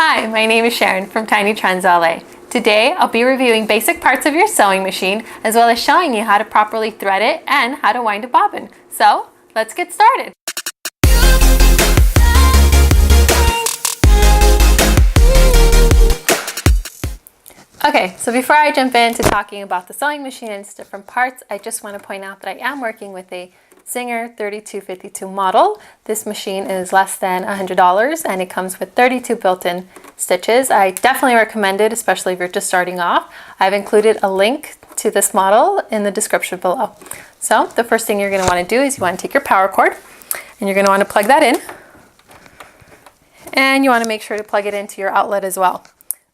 Hi, my name is Sharon from Tiny Trends LA. Today, I'll be reviewing basic parts of your sewing machine, as well as showing you how to properly thread it and how to wind a bobbin. So, let's get started. Okay, so before I jump into talking about the sewing machine and its different parts, I just want to point out that I am working with a Gingher 3252 model. This machine is less than $100 and it comes with 32 built-in stitches. I definitely recommend it, especially if you're just starting off. I've included a link to this model in the description below. So the first thing you're going to want to do is you want to take your power cord and you're going to want to plug that in. And you want to make sure to plug it into your outlet as well.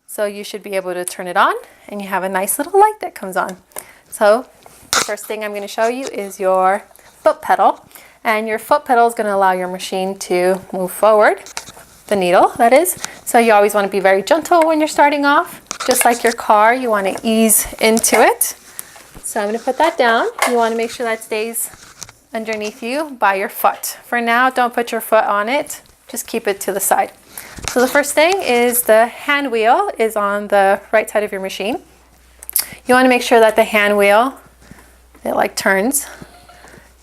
So you should be able to turn it on and you have a nice little light that comes on. So the first thing I'm going to show you is your foot pedal, and your foot pedal is going to allow your machine to move forward, the needle that is. So you always want to be very gentle when you're starting off. Just like your car, you want to ease into it. So I'm going to put that down. You want to make sure that stays underneath you by your foot. For now, don't put your foot on it, just keep it to the side. So the first thing is the hand wheel is on the right side of your machine. You want to make sure that the hand wheel, it like turns.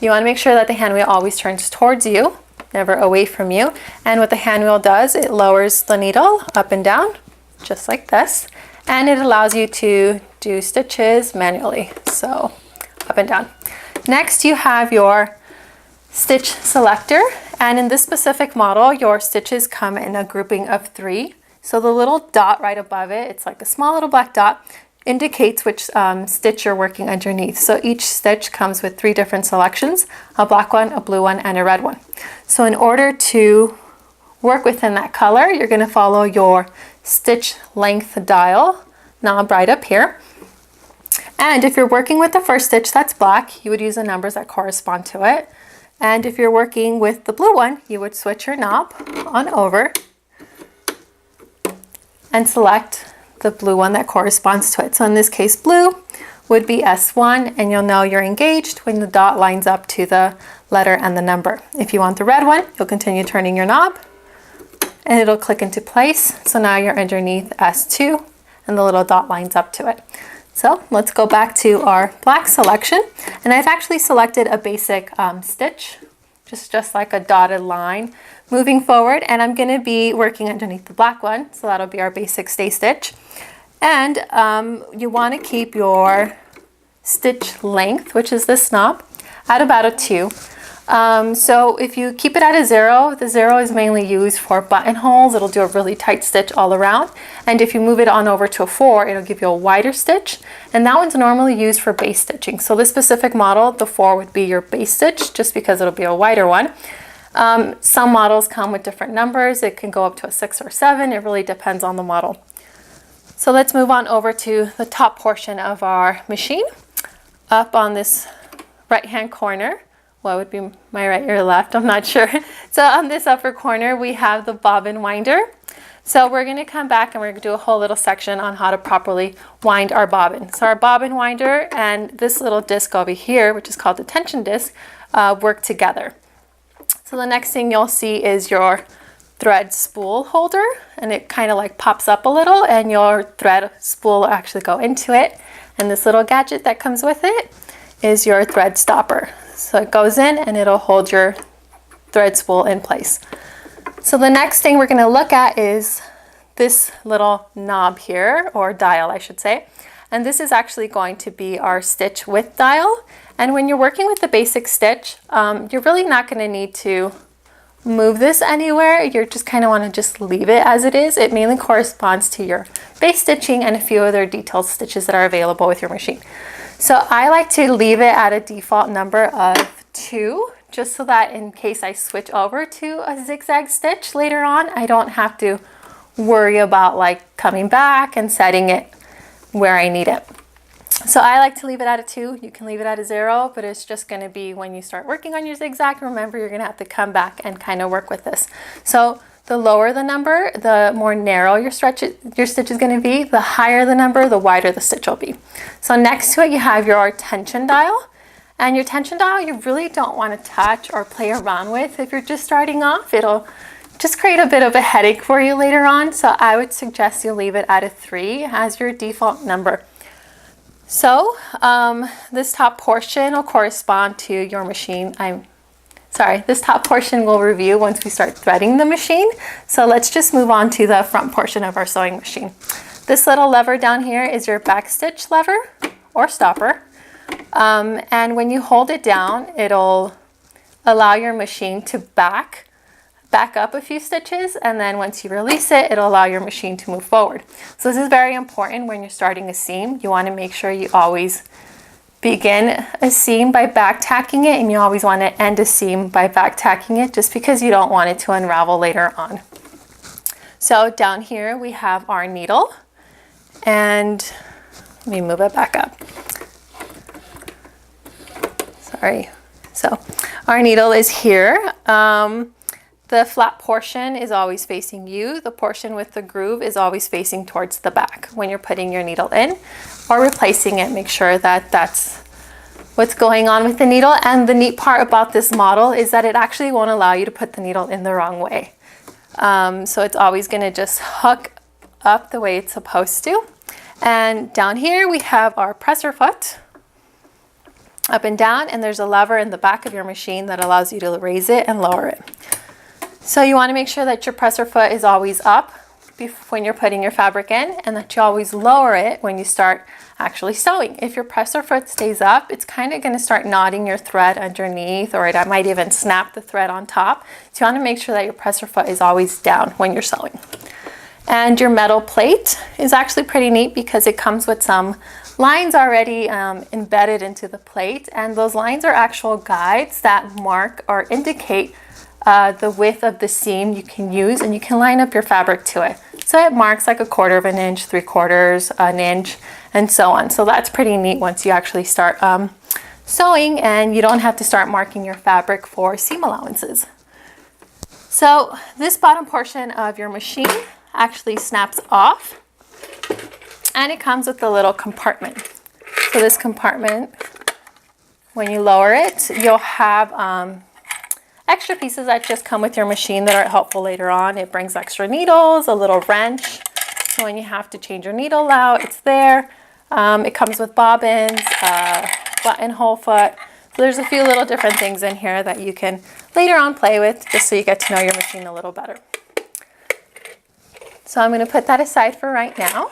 You want to make sure that the hand wheel always turns towards you, never away from you. And what the hand wheel does, it lowers the needle up and down, just like this. And it allows you to do stitches manually, so up and down. Next, you have your stitch selector. And in this specific model, your stitches come in a grouping of 3. So the little dot right above it, it's like a small little black dot, indicates which stitch you're working underneath. So each stitch comes with 3 different selections, a black one, a blue one, and a red one. So in order to work within that color, you're going to follow your stitch length dial knob right up here. And if you're working with the first stitch that's black, you would use the numbers that correspond to it. And if you're working with the blue one, you would switch your knob on over and select the blue one that corresponds to it. So in this case, blue would be S1, and you'll know you're engaged when the dot lines up to the letter and the number. If you want the red one, you'll continue turning your knob and it'll click into place. So now you're underneath S2 and the little dot lines up to it. So let's go back to our black selection. And I've actually selected a basic stitch, just like a dotted line moving forward. And I'm going to be working underneath the black one. So that'll be our basic stay stitch. And you want to keep your stitch length, which is this knob, at about a 2. So if you keep it at a 0, the 0 is mainly used for buttonholes. It'll do a really tight stitch all around. And if you move it on over to a 4, it'll give you a wider stitch. And that one's normally used for base stitching. So this specific model, the 4 would be your base stitch, just because it'll be a wider one. Some models come with different numbers. It can go up to a 6 or 7. It really depends on the model. So let's move on over to the top portion of our machine. Up on this right-hand corner, what would be my right or left? I'm not sure. So on this upper corner, we have the bobbin winder. So we're going to come back and we're going to do a whole little section on how to properly wind our bobbin. So our bobbin winder and this little disc over here, which is called the tension disc, work together. So the next thing you'll see is your thread spool holder, and it kind of like pops up a little and your thread spool will actually go into it. And this little gadget that comes with it is your thread stopper. So it goes in and it'll hold your thread spool in place. So the next thing we're going to look at is this little knob here, or dial I should say. And this is actually going to be our stitch width dial. And when you're working with the basic stitch, you're really not going to need to move this anywhere. You just kind of want to just leave it as it is. It mainly corresponds to your base stitching and a few other detailed stitches that are available with your machine. So I like to leave it at a default number of 2, just so that in case I switch over to a zigzag stitch later on, I don't have to worry about like coming back and setting it where I need it. So I like to leave it at a 2. You can leave it at a 0, but it's just going to be when you start working on your zigzag, remember you're going to have to come back and kind of work with this. So the lower the number, the more narrow your stitch is going to be. The higher the number, the wider the stitch will be. So next to it, you have your tension dial. And your tension dial, you really don't want to touch or play around with. If you're just starting off, it'll just create a bit of a headache for you later on. So I would suggest you leave it at a 3 as your default number. So this top portion will correspond to your machine. This top portion will review once we start threading the machine. So let's just move on to the front portion of our sewing machine. This little lever down here is your back stitch lever or stopper. And when you hold it down, it'll allow your machine to back up a few stitches, and then once you release it, it'll allow your machine to move forward. So this is very important when you're starting a seam. You want to make sure you always begin a seam by back tacking it, and you always want to end a seam by back tacking it, just because you don't want it to unravel later on. So down here we have our needle, and let me move it back up. Sorry. So our needle is here. The flat portion is always facing you. The portion with the groove is always facing towards the back. When you're putting your needle in or replacing it, make sure that that's what's going on with the needle. And the neat part about this model is that it actually won't allow you to put the needle in the wrong way. So it's always going to just hook up the way it's supposed to. And down here we have our presser foot, up and down, and there's a lever in the back of your machine that allows you to raise it and lower it. So you want to make sure that your presser foot is always up when you're putting your fabric in, and that you always lower it when you start actually sewing. If your presser foot stays up, it's kind of going to start knotting your thread underneath, or it might even snap the thread on top. So you want to make sure that your presser foot is always down when you're sewing. And your metal plate is actually pretty neat because it comes with some lines already embedded into the plate, and those lines are actual guides that mark or indicate the width of the seam you can use, and you can line up your fabric to it. So it marks like 1/4 of an inch, 3/4 an inch, and so on. So that's pretty neat once you actually start sewing, and you don't have to start marking your fabric for seam allowances. So this bottom portion of your machine actually snaps off, and it comes with a little compartment. So this compartment, when you lower it, you'll have extra pieces that just come with your machine that are helpful later on. It brings extra needles, a little wrench, so when you have to change your needle out, it's there. It comes with bobbins, buttonhole foot. So there's a few little different things in here that you can later on play with, just so you get to know your machine a little better. So I'm going to put that aside for right now,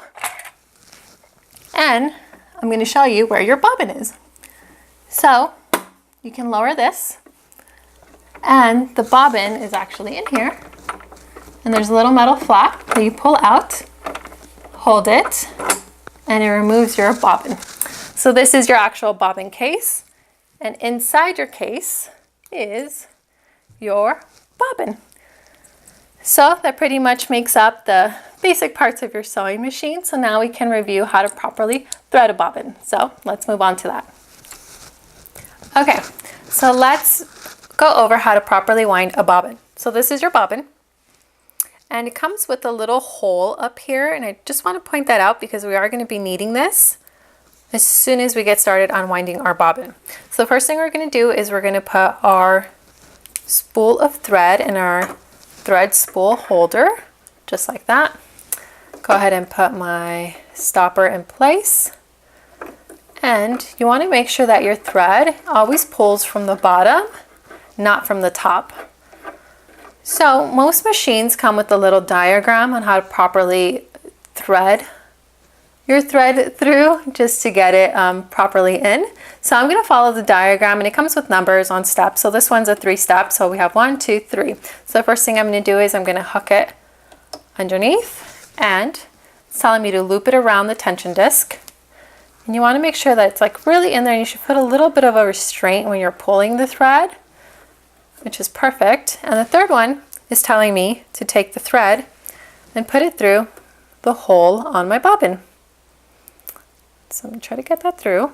and I'm going to show you where your bobbin is. So you can lower this, and the bobbin is actually in here, and there's a little metal flap that you pull out, hold it, and it removes your bobbin. So this is your actual bobbin case, and inside your case is your bobbin. So that pretty much makes up the basic parts of your sewing machine. So now we can review how to properly thread a bobbin. So let's move on to that. Okay, so let's go over how to properly wind a bobbin. So this is your bobbin, and it comes with a little hole up here, and I just want to point that out because we are going to be needing this as soon as we get started unwinding our bobbin. So the first thing we're going to do is we're going to put our spool of thread in our thread spool holder, just like that. Go ahead and put my stopper in place, and you want to make sure that your thread always pulls from the bottom, not from the top. So most machines come with a little diagram on how to properly thread your thread through, just to get it properly in. So I'm going to follow the diagram, and it comes with numbers on steps. So this one's a 3-step, so we have 1, 2, 3. So the first thing I'm going to do is I'm going to hook it underneath, and it's telling me to loop it around the tension disc. And you want to make sure that it's like really in there, and you should put a little bit of a restraint when you're pulling the thread, which is perfect. And the third one is telling me to take the thread and put it through the hole on my bobbin. So I'm going to try to get that through.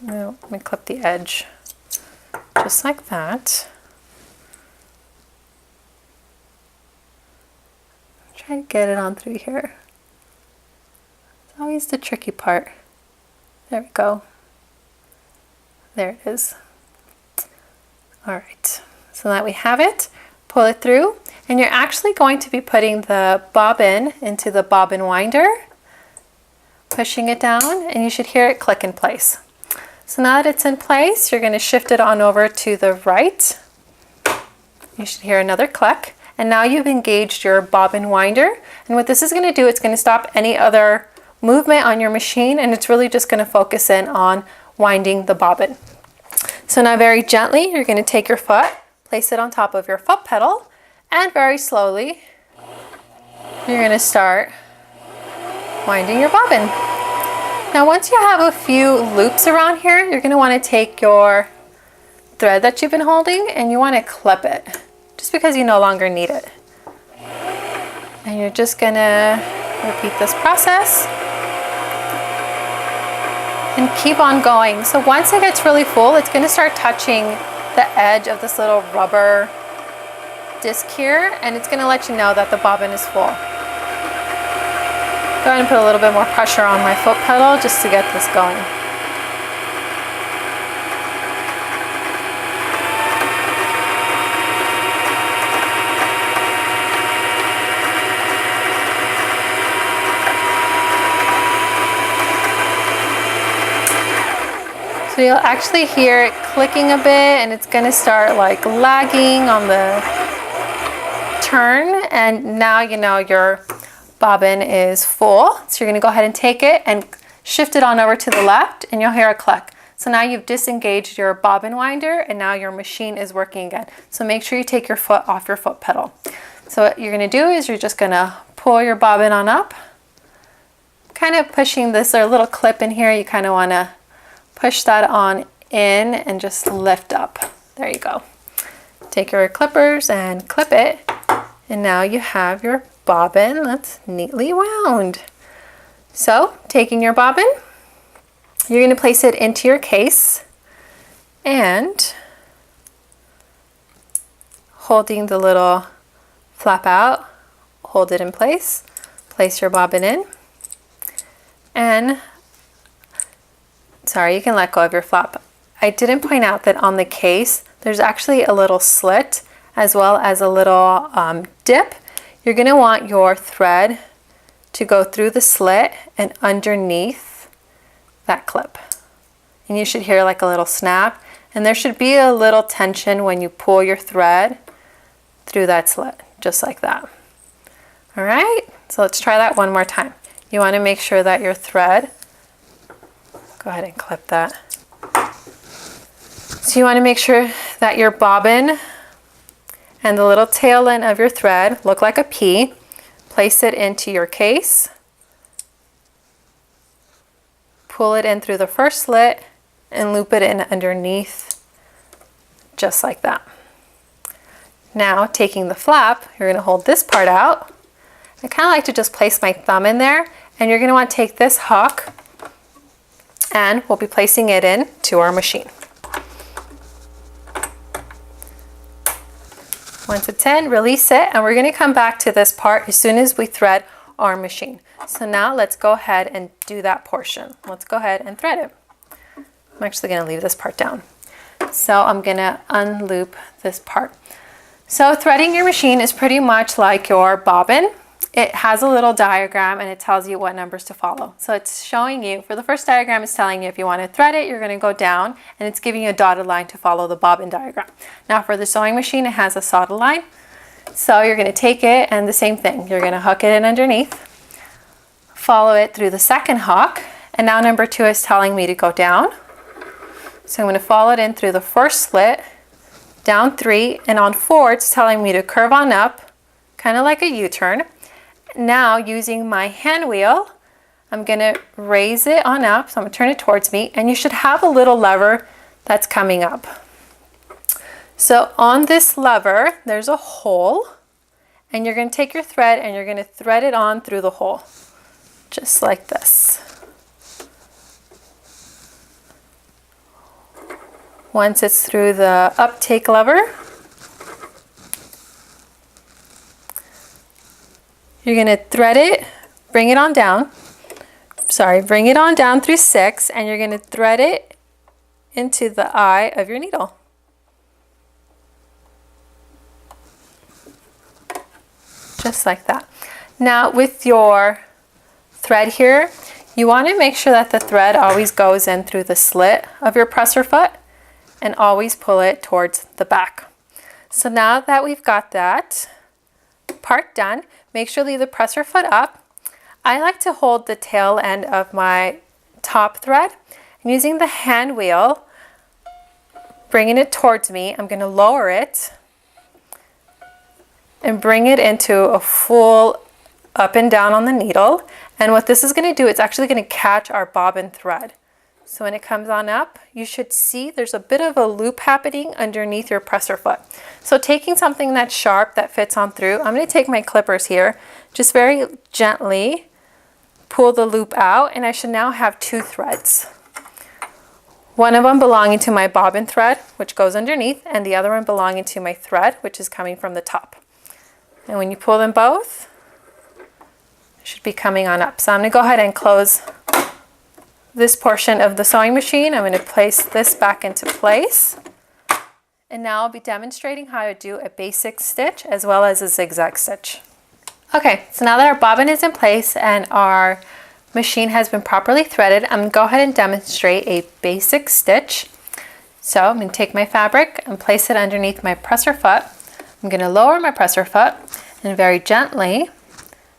Now, let me clip the edge just like that. Try to get it on through here. It's always the tricky part. There we go. There it is. All right, so that we have it, pull it through, and you're actually going to be putting the bobbin into the bobbin winder, pushing it down, and you should hear it click in place. So now that it's in place, you're going to shift it on over to the right. You should hear another click, and now you've engaged your bobbin winder, and what this is going to do, it's going to stop any other movement on your machine, and it's really just going to focus in on winding the bobbin. So now very gently, you're going to take your foot, place it on top of your foot pedal, and very slowly, you're going to start winding your bobbin. Now once you have a few loops around here, you're going to want to take your thread that you've been holding and you want to clip it, just because you no longer need it. And you're just going to repeat this process and keep on going. So once it gets really full, it's going to start touching the edge of this little rubber disc here, and it's going to let you know that the bobbin is full. Go ahead and put a little bit more pressure on my foot pedal just to get this going. So you'll actually hear it clicking a bit, and it's going to start like lagging on the turn, and now you know your bobbin is full. So you're going to go ahead and take it and shift it on over to the left, and you'll hear a click. So now you've disengaged your bobbin winder, and now your machine is working again. So make sure you take your foot off your foot pedal. So what you're going to do is you're just going to pull your bobbin on up, kind of pushing this little clip in here. You kind of want to push that on in and just lift up. There you go. Take your clippers and clip it, and now you have your bobbin that's neatly wound. So taking your bobbin, you're going to place it into your case, and holding the little flap out, hold it in place, place your bobbin in, and sorry, you can let go of your flap. I didn't point out that on the case there's actually a little slit as well as a little dip. You're going to want your thread to go through the slit and underneath that clip. And you should hear like a little snap, and there should be a little tension when you pull your thread through that slit, just like that. All right, so let's try that one more time. You want to make sure that your thread, go ahead and clip that. So you want to make sure that your bobbin and the little tail end of your thread look like a P. Place it into your case. Pull it in through the first slit and loop it in underneath, just like that. Now, taking the flap, you're going to hold this part out. I kind of like to just place my thumb in there, and you're going to want to take this hook, and we'll be placing it in to our machine. Once it's in, release it, and we're going to come back to this part as soon as we thread our machine. So now let's go ahead and do that portion. Let's go ahead and thread it. I'm actually going to leave this part down. So I'm going to unloop this part. So threading your machine is pretty much like your bobbin. It has a little diagram and it tells you what numbers to follow. So it's showing you, for the first diagram, it's telling you if you want to thread it, you're going to go down, and it's giving you a dotted line to follow the bobbin diagram. Now for the sewing machine, it has a solid line. So you're going to take it, and the same thing, you're going to hook it in underneath, follow it through the second hook, and now number 2 is telling me to go down. So I'm going to follow it in through the first slit, down 3, and on 4 it's telling me to curve on up, kind of like a U-turn. Now using my hand wheel, I'm going to raise it on up, so I'm going to turn it towards me, and you should have a little lever that's coming up. So on this lever, there's a hole, and you're going to take your thread and you're going to thread it on through the hole, just like this. Once it's through the uptake lever, you're going to thread it, bring it on down, bring it on down through 6, and you're going to thread it into the eye of your needle. just like that. Now with your thread here, you want to make sure that the thread always goes in through the slit of your presser foot and always pull it towards the back. So now that we've got that part done, make sure to leave the presser foot up. I like to hold the tail end of my top thread, and using the hand wheel, bringing it towards me, I'm going to lower it and bring it into a full up and down on the needle. And what this is going to do, it's actually going to catch our bobbin thread. So when it comes on up, you should see there's a bit of a loop happening underneath your presser foot. So taking something that's sharp that fits on through, I'm going to take my clippers here, just very gently pull the loop out, and I should now have two threads. One of them belonging to my bobbin thread, which goes underneath, and the other one belonging to my thread, which is coming from the top. And when you pull them both, it should be coming on up. So I'm going to go ahead and close this portion of the sewing machine. I'm going to place this back into place. And now I'll be demonstrating how to do a basic stitch as well as a zigzag stitch. Okay, so now that our bobbin is in place and our machine has been properly threaded, I'm going to go ahead and demonstrate a basic stitch. So I'm going to take my fabric and place it underneath my presser foot. I'm going to lower my presser foot and very gently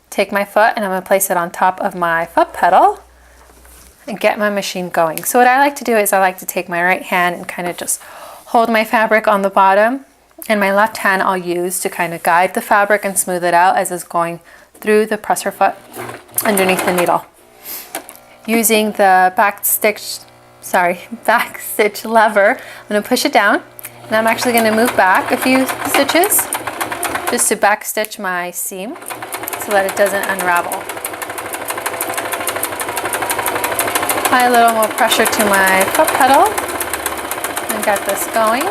take my foot, and I'm going to place it on top of my foot pedal and get my machine going. So what I like to do is I like to take my right hand and kind of just hold my fabric on the bottom, and my left hand I'll use to kind of guide the fabric and smooth it out as it's going through the presser foot underneath the needle. Using the back stitch lever, I'm going to push it down, and I'm actually going to move back a few stitches just to back stitch my seam so that it doesn't unravel. Apply a little more pressure to my foot pedal and get this going.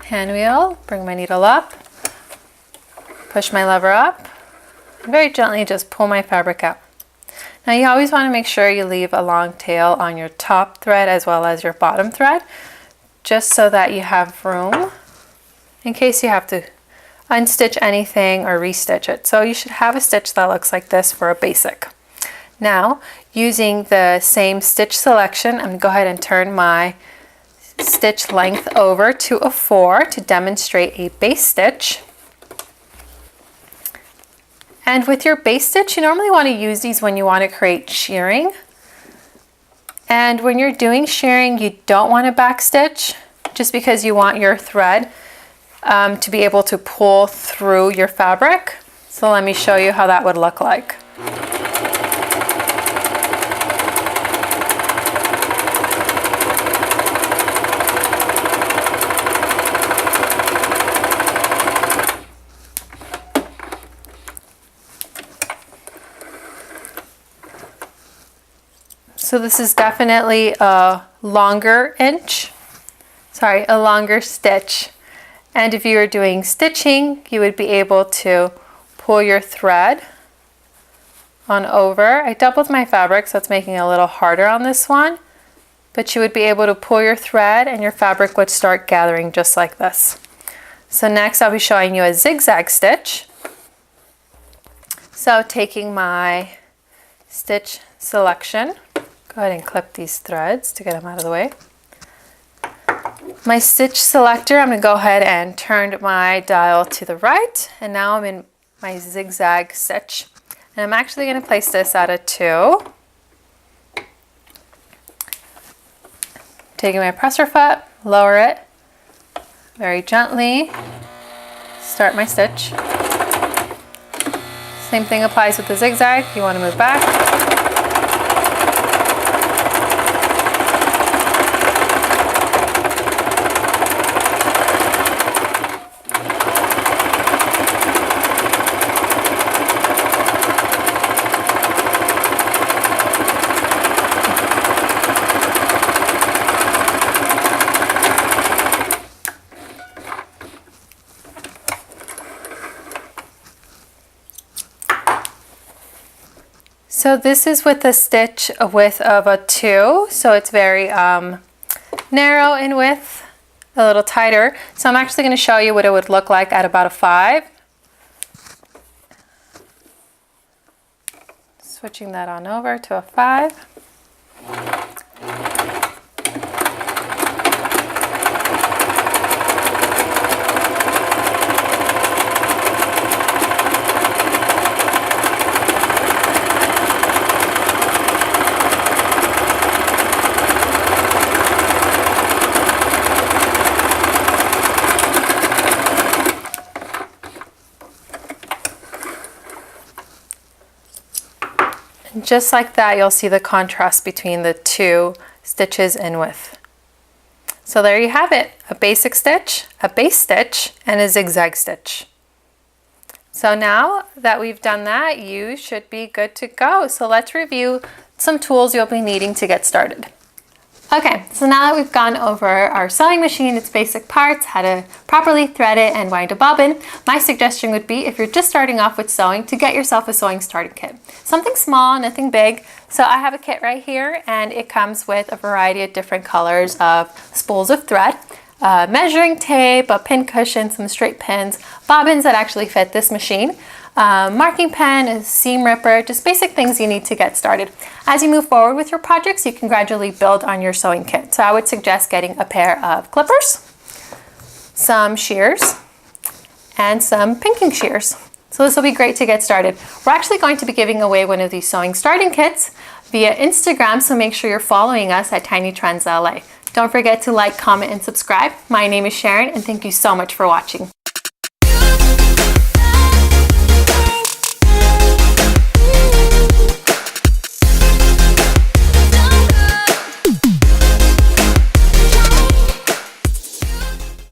Hand wheel, bring my needle up, push my lever up, and very gently just pull my fabric out. Now you always want to make sure you leave a long tail on your top thread as well as your bottom thread, just so that you have room in case you have to unstitch anything or restitch it. So you should have a stitch that looks like this for a basic. Now, using the same stitch selection, I'm going to go ahead and turn my stitch length over to a 4 to demonstrate a base stitch. And with your base stitch, you normally want to use these when you want to create shearing. And when you're doing shearing, you don't want to back stitch just because you want your thread to be able to pull through your fabric. So let me show you how that would look like. So this is definitely a longer stitch. And if you were doing stitching, you would be able to pull your thread on over. I doubled my fabric, so it's making it a little harder on this one. But you would be able to pull your thread and your fabric would start gathering just like this. So next I'll be showing you a zigzag stitch. So taking my stitch selection, go ahead and clip these threads to get them out of the way. My stitch selector, I'm going to go ahead and turn my dial to the right, and now I'm in my zigzag stitch. And I'm actually going to place this at a 2. Taking my presser foot, lower it very gently, start my stitch. Same thing applies with the zigzag. You want to move back. So this is with a stitch width of a 2, so it's very narrow in width, a little tighter. So I'm actually going to show you what it would look like at about a 5. Switching that on over to a 5. Just like that, you'll see the contrast between the 2 stitches in width. So there you have it, a basic stitch, a base stitch, and a zigzag stitch. So now that we've done that, you should be good to go. So let's review some tools you'll be needing to get started. Okay, so now that we've gone over our sewing machine, its basic parts, how to properly thread it and wind a bobbin, my suggestion would be, if you're just starting off with sewing, to get yourself a sewing starting kit. Something small, nothing big. So I have a kit right here, and it comes with a variety of different colors of spools of thread, measuring tape, a pin cushion, some straight pins, bobbins that actually fit this machine, marking pen, a seam ripper, just basic things you need to get started. As you move forward with your projects, you can gradually build on your sewing kit. So I would suggest getting a pair of clippers, some shears, and some pinking shears. So this will be great to get started. We're actually going to be giving away one of these sewing starting kits via Instagram, so make sure you're following us at Tiny Trends LA. Don't forget to like, comment, and subscribe. My name is Sharon, and thank you so much for watching.